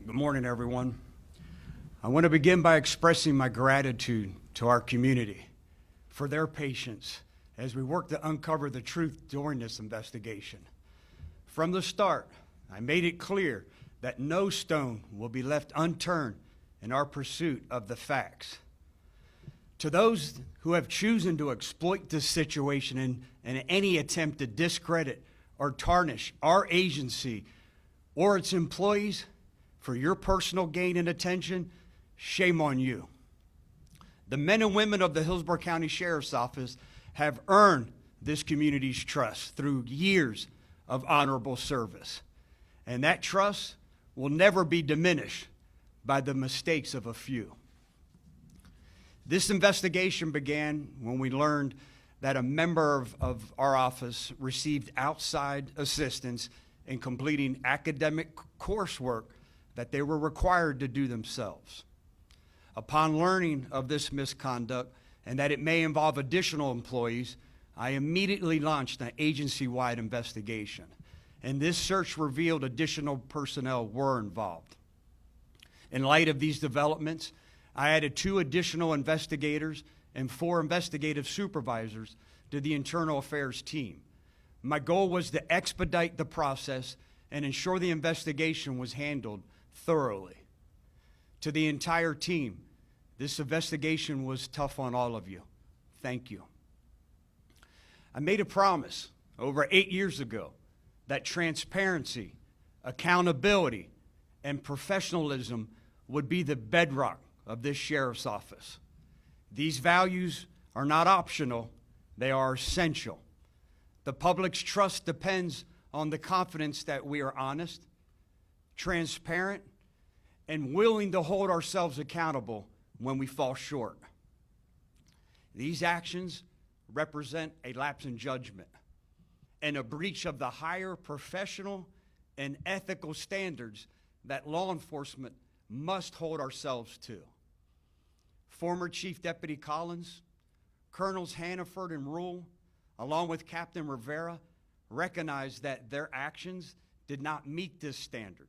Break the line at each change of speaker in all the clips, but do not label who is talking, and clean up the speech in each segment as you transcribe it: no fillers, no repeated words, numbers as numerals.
Good morning, everyone. I want to begin by expressing my gratitude to our community for their patience as we work to uncover the truth during this investigation. From the start, I made it clear that no stone will be left unturned in our pursuit of the facts. To those who have chosen to exploit this situation in any attempt to discredit or tarnish our agency or its employees for your personal gain and attention, shame on you. The men and women of the Hillsborough County Sheriff's Office have earned this community's trust through years of honorable service. And that trust will never be diminished by the mistakes of a few. This investigation began when we learned that a member of our office received outside assistance in completing academic coursework that they were required to do themselves. Upon learning of this misconduct and that it may involve additional employees, I immediately launched an agency-wide investigation. And this search revealed additional personnel were involved. In light of these developments, I added 2 additional investigators and 4 investigative supervisors to the internal affairs team. My goal was to expedite the process and ensure the investigation was handled thoroughly. To the entire team, this investigation was tough on all of you. Thank you. I made a promise over 8 years ago that transparency, accountability, and professionalism would be the bedrock of this sheriff's office. These values are not optional, they are essential. The public's trust depends on the confidence that we are honest, transparent, and willing to hold ourselves accountable when we fall short. These actions represent a lapse in judgment and a breach of the higher professional and ethical standards that law enforcement must hold ourselves to. Former Chief Deputy Collins, Colonels Hannaford and Rule, along with Captain Rivera, recognized that their actions did not meet this standard.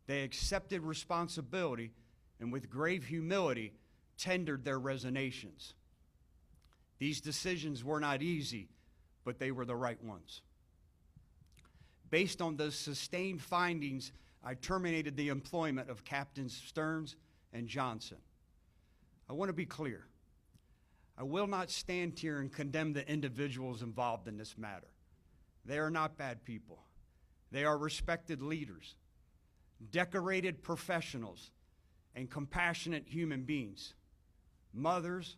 They accepted responsibility and with grave humility tendered their resignations. These decisions were not easy, but they were the right ones. Based on the sustained findings, I terminated the employment of Captains Stearns and Johnson. I want to be clear. I will not stand here and condemn the individuals involved in this matter. They are not bad people. They are respected leaders, decorated professionals, and compassionate human beings, mothers,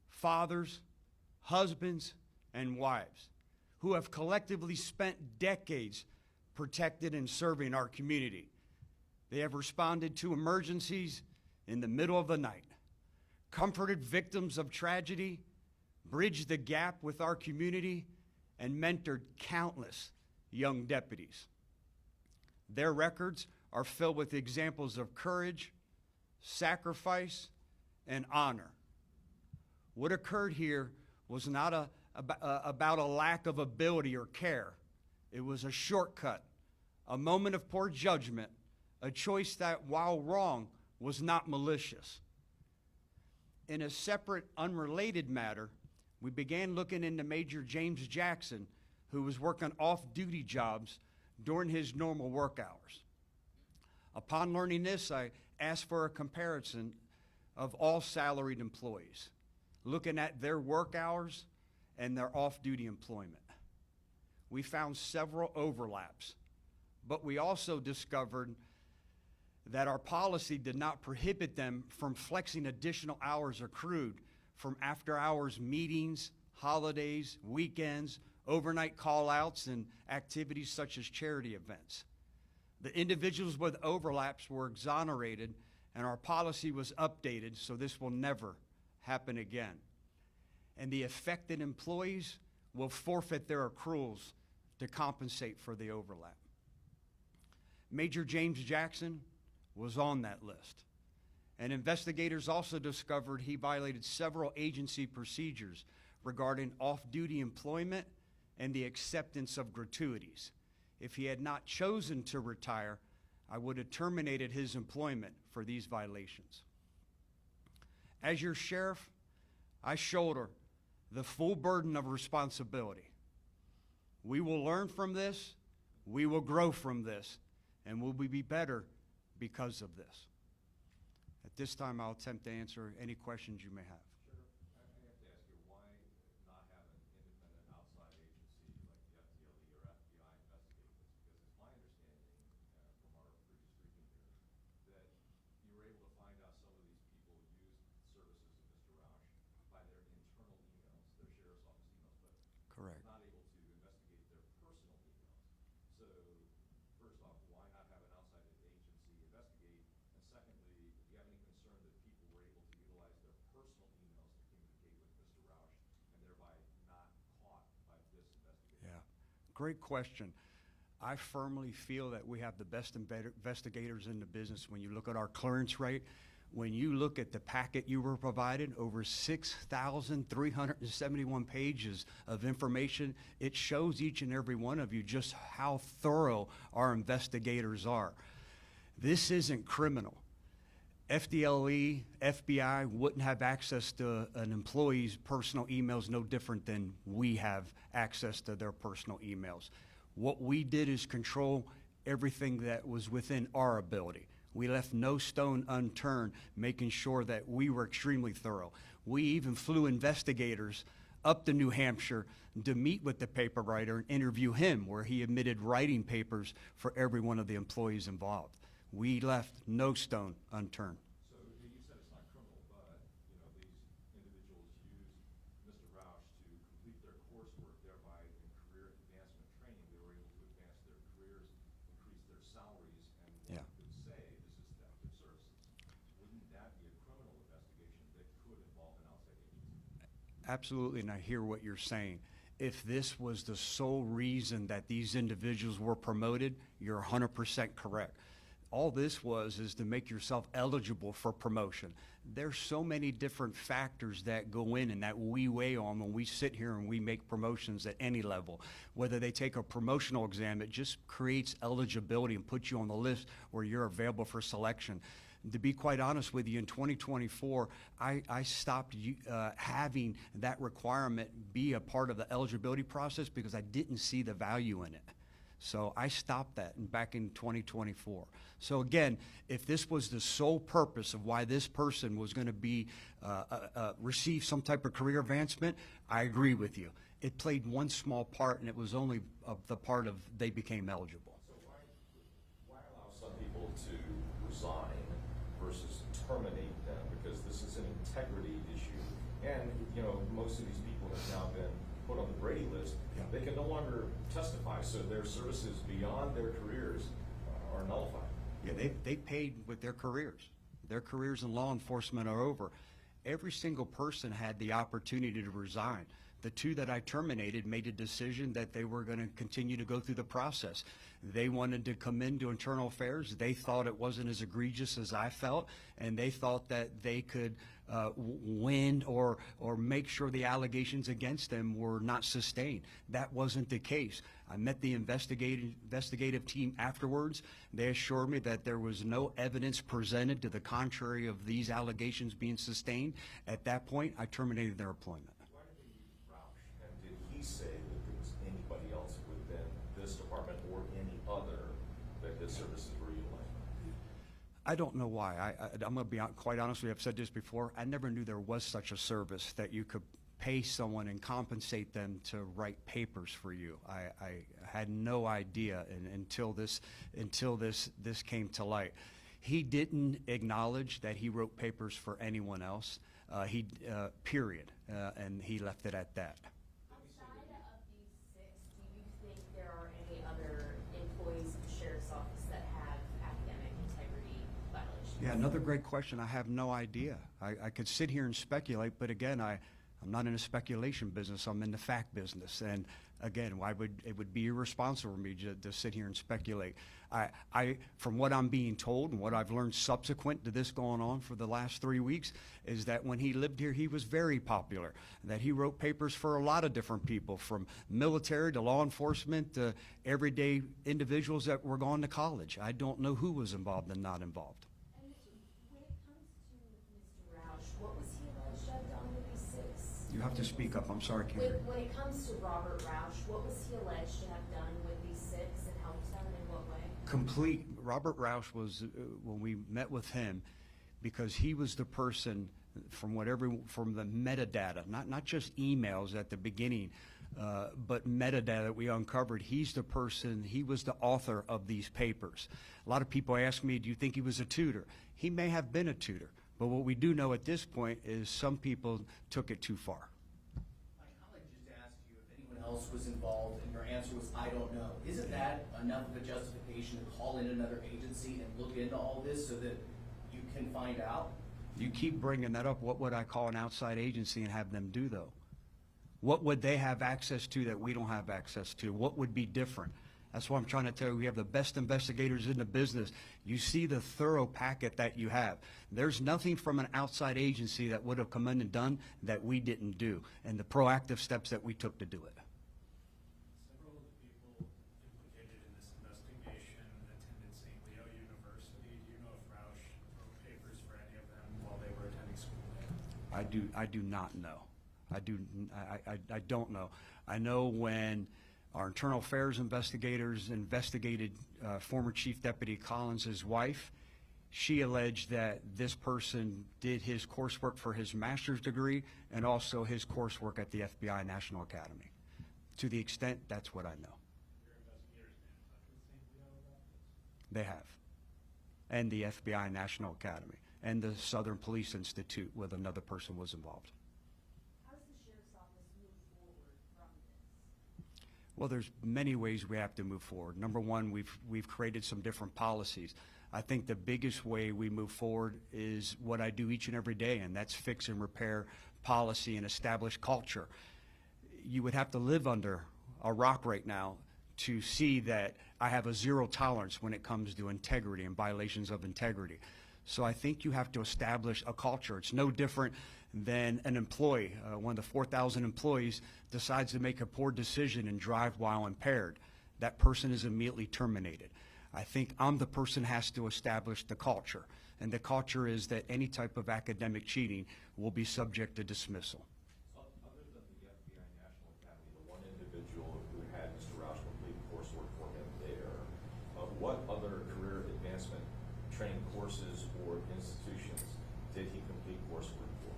fathers, husbands, and wives, who have collectively spent decades protecting and serving our community. They have responded to emergencies in the middle of the night, comforted victims of tragedy, bridged the gap with our community, and mentored countless young deputies. Their records are filled with examples of courage, sacrifice, and honor. What occurred here was not about a lack of ability or care. It was a shortcut, a moment of poor judgment, a choice that, while wrong, was not malicious. In a separate, unrelated matter, we began looking into Major James Jackson, who was working off-duty jobs during his normal work hours. Upon learning this, I asked for a comparison of all salaried employees, looking at their work hours and their off-duty employment. We found several overlaps, but we also discovered that our policy did not prohibit them from flexing additional hours accrued from after-hours meetings, holidays, weekends, overnight call-outs, and activities such as charity events. The individuals with overlaps were exonerated, and our policy was updated so this will never happen again. And the affected employees will forfeit their accruals to compensate for the overlap. Major James Jackson was on that list. And investigators also discovered he violated several agency procedures regarding off-duty employment and the acceptance of gratuities. If he had not chosen to retire, I would have terminated his employment for these violations. As your sheriff, I shoulder the full burden of responsibility. We will learn from this, we will grow from this, and we'll be better because of this. At this time, I'll attempt to answer any questions you may have.
Sure. I have to ask you, why not have an independent outside agency like the FDLE or FBI investigate this? Because it's my understanding from our previous briefing here that you were able to find out some of these people used services of Mr. Rausch by their internal emails, their sheriff's office emails, but
Correct.
not able to investigate their personal emails. So first off, why not have an outside agency investigate? And secondly, do you have any concern that people were able to utilize their personal emails to communicate with Mr. Rausch and thereby not caught by this investigation?
Yeah, great question. I firmly feel that we have the best investigators in the business. When you look at our clearance rate, when you look at the packet you were provided, over 6,371 pages of information, it shows each and every one of you just how thorough our investigators are. This isn't criminal. FDLE, FBI wouldn't have access to an employee's personal emails no different than we have access to their personal emails. What we did is control everything that was within our ability. We left no stone unturned, making sure that we were extremely thorough. We even flew investigators up to New Hampshire to meet with the paper writer and interview him, where he admitted writing papers for every one of the employees involved. We left no stone unturned.
So you said it's not criminal, but these individuals used Mr. Rausch to complete their coursework, thereby in career advancement training, they were able to advance their careers, increase their salaries, and one could say this is theft of services. Wouldn't that be a criminal investigation that could involve an outside agency?
Absolutely, and I hear what you're saying. If this was the sole reason that these individuals were promoted, you're 100% correct. All this is to make yourself eligible for promotion. There's so many different factors that go in and that we weigh on when we sit here and we make promotions at any level. Whether they take a promotional exam, it just creates eligibility and puts you on the list where you're available for selection. To be quite honest with you, in 2024, I stopped having that requirement be a part of the eligibility process because I didn't see the value in it. So I stopped that back in 2024. So again, if this was the sole purpose of why this person was going to be receive some type of career advancement, I agree with you. It played one small part, and it was only the part of they became eligible.
So why allow some people to resign versus terminate them? Because this is an integrity issue, and most of these people have now been put on the Brady list.
Yeah.
They can no longer testify, so their services beyond their careers are nullified.
Yeah, they paid with their careers. Their careers in law enforcement are over. Every single person had the opportunity to resign. The two that I terminated made a decision that they were going to continue to go through the process. They wanted to come into internal affairs. They thought it wasn't as egregious as I felt, and they thought that they could win or make sure the allegations against them were not sustained. That wasn't the case. I met the investigative team afterwards. They assured me that there was no evidence presented to the contrary of these allegations being sustained. At that point, I terminated their employment.
Why did they use Rausch? And did he say that there was anybody else within this department or any other that his services were utilized?
I don't know why. I'm going to be quite honest with you. I've said this before. I never knew there was such a service that you could pay someone and compensate them to write papers for you. I had no idea until this came to light. He didn't acknowledge that he wrote papers for anyone else. Period. And he left it at that.
Outside of these 6, do you think there are any other employees of the sheriff's office that have academic integrity violations?
Yeah, another great question. I have no idea. I could sit here and speculate, but again, I'm not in a speculation business. I'm in the fact business, and Again, it would be irresponsible for me to sit here and speculate. From what I'm being told and what I've learned subsequent to this going on for the last 3 weeks, is that when he lived here, he was very popular, that he wrote papers for a lot of different people, from military to law enforcement to everyday individuals that were going to college. I don't know who was involved and not involved.
And when it comes to Mr. Roush, what was he alleged to have done with these 6?
You have to speak up. I'm sorry, I can't hear you.
When it comes to Robert Roush, what was he alleged to have done with these 6 and helped them in what way?
Complete. Robert Roush was, when we met with him, because he was the person from the metadata, not just emails at the beginning, but metadata that we uncovered. He's the person, he was the author of these papers. A lot of people ask me, do you think he was a tutor? He may have been a tutor, but what we do know at this point is some people took it too far.
My colleague just asked you if anyone else was involved, and your answer was, I don't know. Isn't that enough of a justification to call in another agency and look into all this so that you can find out?
You keep bringing that up. What would I call an outside agency and have them do, though? What would they have access to that we don't have access to? What would be different? That's what I'm trying to tell you. We have the best investigators in the business. You see the thorough packet that you have. There's nothing from an outside agency that would have come in and done that we didn't do, and the proactive steps that we took to do it.
Several of the people implicated in this investigation attended St. Leo University. Do you know if Roush wrote papers for any of them while they were attending school there?
I do not know. I don't know. I know when our internal affairs investigators investigated former Chief Deputy Collins' wife, she alleged that this person did his coursework for his master's degree and also his coursework at the FBI National Academy. To the extent, that's what I know.
Your investigators been in touch with St. Leo about this?
They have. And the FBI National Academy and the Southern Police Institute, with another person was involved.
How does the Sheriff's Office move forward from this?
Well, there's many ways we have to move forward. Number one, we've created some different policies. I think the biggest way we move forward is what I do each and every day, and that's fix and repair policy and establish culture. You would have to live under a rock right now to see that I have a zero tolerance when it comes to integrity and violations of integrity. So I think you have to establish a culture. It's no different than an employee. One of the 4,000 employees decides to make a poor decision and drive while impaired. That person is immediately terminated. I think I'm the person who has to establish the culture. And the culture is that any type of academic cheating will be subject to dismissal.
Other than the FBI National Academy, the one individual who had Mr. Roush complete coursework for him there, what other career advancement training courses or institutions did he complete coursework for?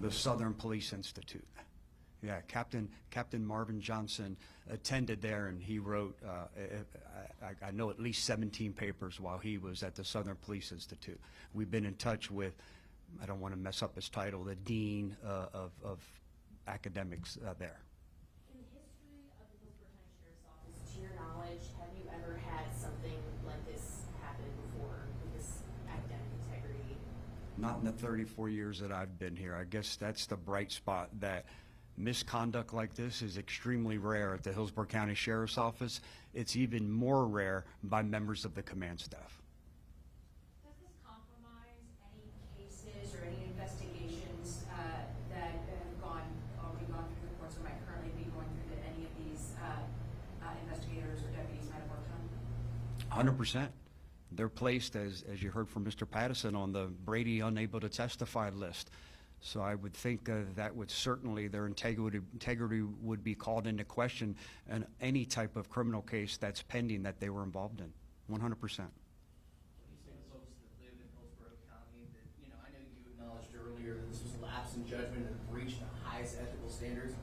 The Southern Police Institute. Yeah, Captain Marvin Johnson attended there, and he wrote, I know, at least 17 papers while he was at the Southern Police Institute. We've been in touch with, I don't want to mess up his title, the Dean of Academics there.
In the history of the Hillsborough County Sheriff's Office, to your knowledge, have you ever had something like this happen before with this academic integrity?
Not in the 34 years that I've been here. I guess that's the bright spot, that misconduct like this is extremely rare at the Hillsborough County Sheriff's Office. It's even more rare by members of the command staff.
Does this compromise any cases or any investigations that have already gone through the courts or might currently be going through that any of these investigators or deputies might have worked on?
100%. They're placed, as you heard from Mr. Pattison, on the Brady unable to testify list. So I would think that would certainly, their integrity would be called into question in any type of criminal case that's pending that they were involved in, 100%.
What do you say to folks that live in Hillsborough County that, I know you acknowledged earlier that this was a lapse in judgment and breached the highest ethical standards,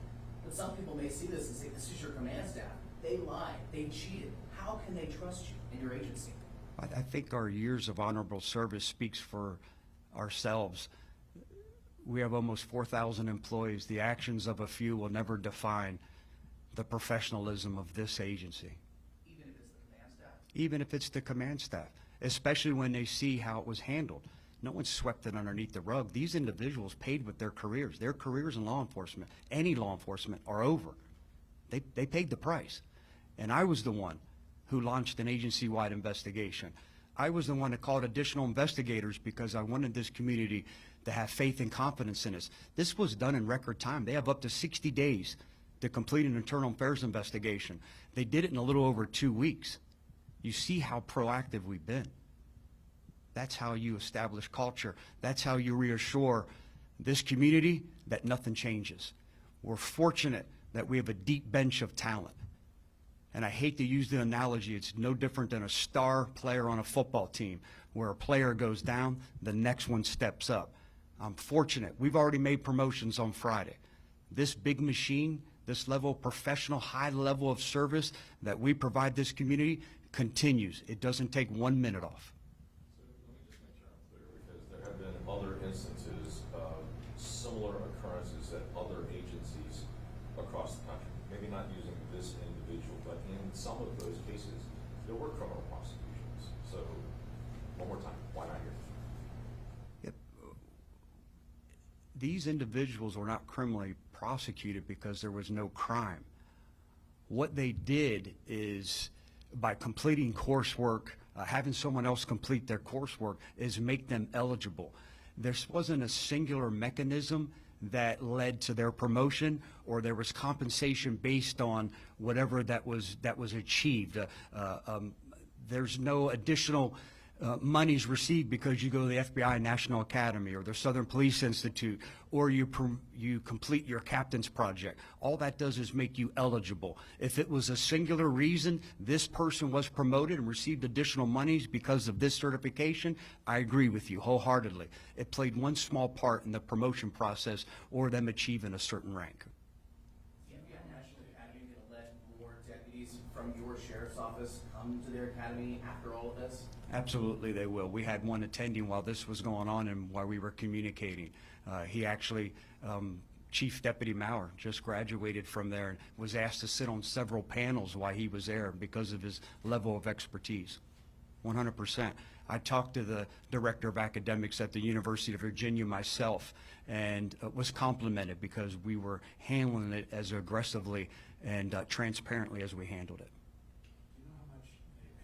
but some people may see this and say, this is your command staff. They lied. They cheated. How can they trust you and your agency?
I think our years of honorable service speaks for ourselves. We have almost 4,000 employees. The actions of a few will never define the professionalism of this agency.
Even if it's the command staff?
Even if it's the command staff, especially when they see how it was handled. No one swept it underneath the rug. These individuals paid with their careers. Their careers in law enforcement, any law enforcement, are over. They paid the price. And I was the one who launched an agency-wide investigation. I was the one that called additional investigators because I wanted this community to have faith and confidence in us. This was done in record time. They have up to 60 days to complete an internal affairs investigation. They did it in a little over 2 weeks. You see how proactive we've been. That's how you establish culture. That's how you reassure this community that nothing changes. We're fortunate that we have a deep bench of talent. And I hate to use the analogy, it's no different than a star player on a football team, where a player goes down, the next one steps up. I'm fortunate. We've already made promotions on Friday. This big machine, this level of professional, high level of service that we provide this community continues. It doesn't take 1 minute off.
So let me just make sure I'm clear, because there have been other instances of similar occurrences at other agencies across the country. Maybe not using this individual, but in some of those cases, there were criminal prosecutions. So, one more time, why not here?
Yep. These individuals were not criminally prosecuted because there was no crime. What they did is, by completing coursework, having someone else complete their coursework, is make them eligible. There wasn't a singular mechanism that led to their promotion, or there was compensation based on whatever that was achieved. There's no additional monies received because you go to the FBI National Academy or the Southern Police Institute, or you complete your captain's project. All that does is make you eligible. If it was a singular reason this person was promoted and received additional monies because of this certification, I agree with you wholeheartedly. It played one small part in the promotion process or them achieving a certain rank.
Is the FBI National Academy going to let more deputies from your sheriff's office come to their academy after all of this?
Absolutely, they will. We had one attending while this was going on and while we were communicating. He actually, Chief Deputy Maurer, just graduated from there and was asked to sit on several panels while he was there because of his level of expertise. 100%. I talked to the Director of Academics at the University of Virginia myself, and was complimented because we were handling it as aggressively and transparently as we handled it.
Do you know how much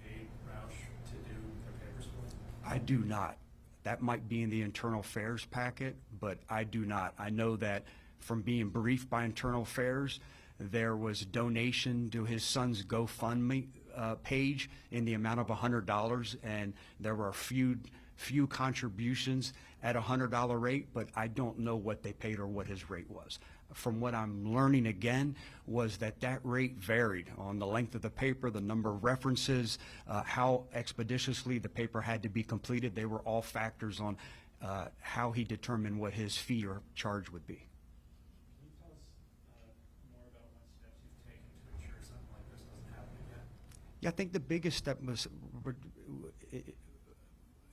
they paid Roush to do their papers for?
I do not. That might be in the internal affairs packet, but I do not. I know that from being briefed by internal affairs, there was donation to his son's GoFundMe page in the amount of $100, and there were a few contributions at $100 rate, but I don't know what they paid or what his rate was. From what I'm learning again was that rate varied on the length of the paper, the number of references, how expeditiously the paper had to be completed. They were all factors on how he determined what his fee or charge would be.
Can you tell us more about what steps you've taken to ensure something like this doesn't happen again?
Yeah, I think the biggest step was,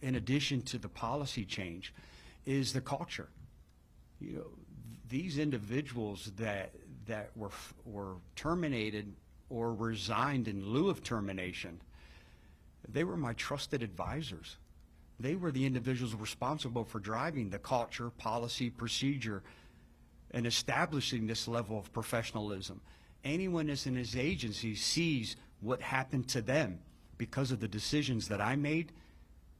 in addition to the policy change, is the culture. You know, these individuals that were terminated or resigned in lieu of termination, they were my trusted advisors. They were the individuals responsible for driving the culture, policy, procedure, and establishing this level of professionalism. Anyone that's in his agency sees what happened to them because of the decisions that I made.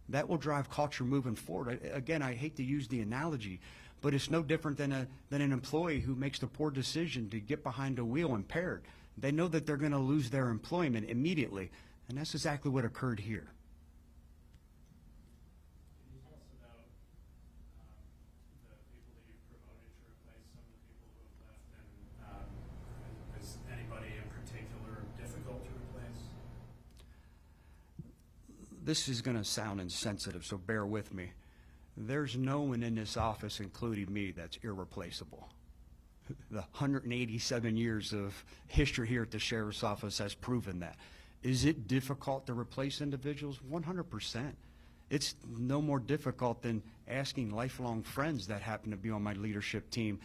That will drive culture moving forward. Again, I hate to use the analogy, but it's no different than an employee who makes the poor decision to get behind a wheel impaired. They know that they're going to lose their employment immediately, and that's exactly what occurred here.
Can you tell us about the people that you've promoted to replace some of the people who have left, and is anybody in particular difficult to replace?
This is going to sound insensitive, so bear with me. There's no one in this office, including me, that's irreplaceable. The 187 years of history here at the Sheriff's Office has proven that. Is it difficult to replace individuals? 100%. It's no more difficult than asking lifelong friends that happen to be on my leadership team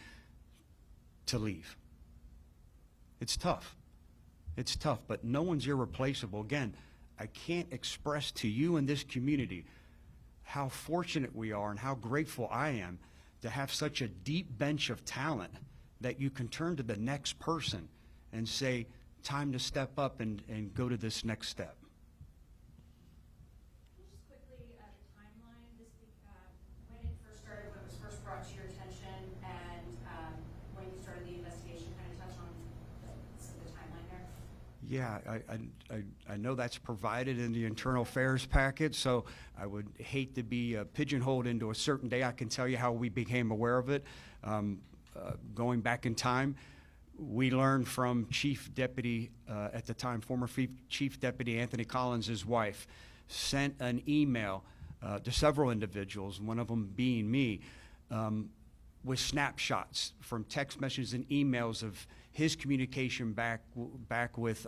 to leave. It's tough. It's tough, but no one's irreplaceable. Again, I can't express to you in this community how fortunate we are and how grateful I am to have such a deep bench of talent that you can turn to the next person and say, time to step up and go to this next step.
Can you just quickly, the timeline, when it first started, when it was first brought to your attention, and when you started the investigation, kind of touch on the timeline there?
Yeah, I know that's provided in the internal affairs packet, so I would hate to be pigeonholed into a certain day. I can tell you how we became aware of it. Going back in time, we learned from Chief Deputy, at the time, former Chief Deputy Anthony Collins' wife, sent an email to several individuals, one of them being me, with snapshots from text messages and emails of his communication back with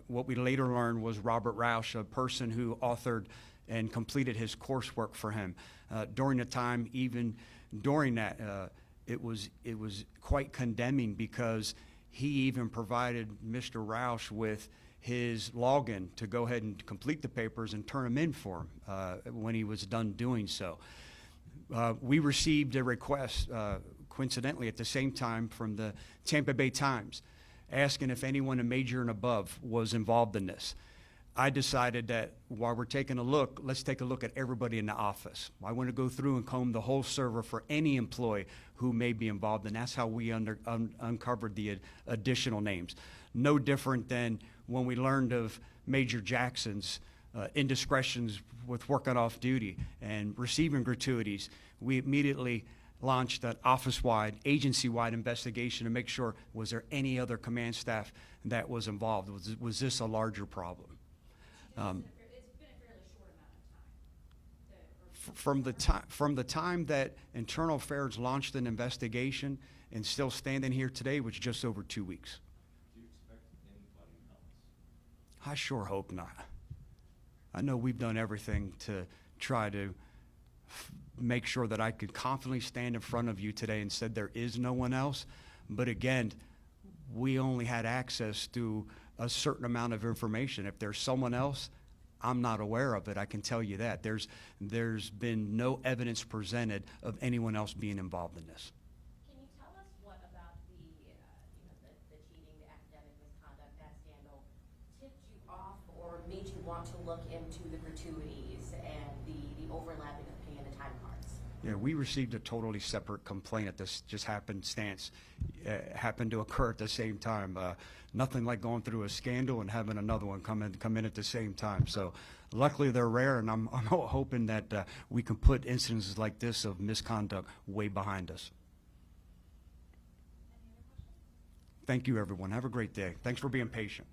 what we later learned was Robert Roush, a person who authored and completed his coursework for him. During the time, even during that, it was quite condemning because he even provided Mr. Roush with his login to go ahead and complete the papers and turn them in for him when he was done doing so. We received a request, coincidentally at the same time, from the Tampa Bay Times asking if anyone a major and above was involved in this. I decided that while we're taking a look, let's take a look at everybody in the office. I want to go through and comb the whole server for any employee who may be involved, and that's how we uncovered the additional names. No different than when we learned of Major Jackson's indiscretions with working off duty and receiving gratuities. We immediately launched an office-wide, agency-wide investigation to make sure, was there any other command staff that was involved? Was this a larger problem?
It's been a fairly short amount of time.
From the time that Internal Affairs launched an investigation and still standing here today was just over 2 weeks.
Do you expect anybody else?
I sure hope not. I know we've done everything to try to make sure that I could confidently stand in front of you today and said there is no one else. But again, we only had access to a certain amount of information. If there's someone else, I'm not aware of it. I can tell you that. There's been no evidence presented of anyone else being involved in this.
Can you tell us what about the cheating, the academic misconduct, that scandal tipped you off or made you want to look into the gratuities and the overlapping of pay and the time cards?
Yeah, we received a totally separate complaint at this just happened to occur at the same time. Nothing like going through a scandal and having another one come in at the same time. So luckily they're rare, and I'm hoping that we can put instances like this of misconduct way behind us.
Any other questions?
Thank you, everyone. Have a great day. Thanks for being patient.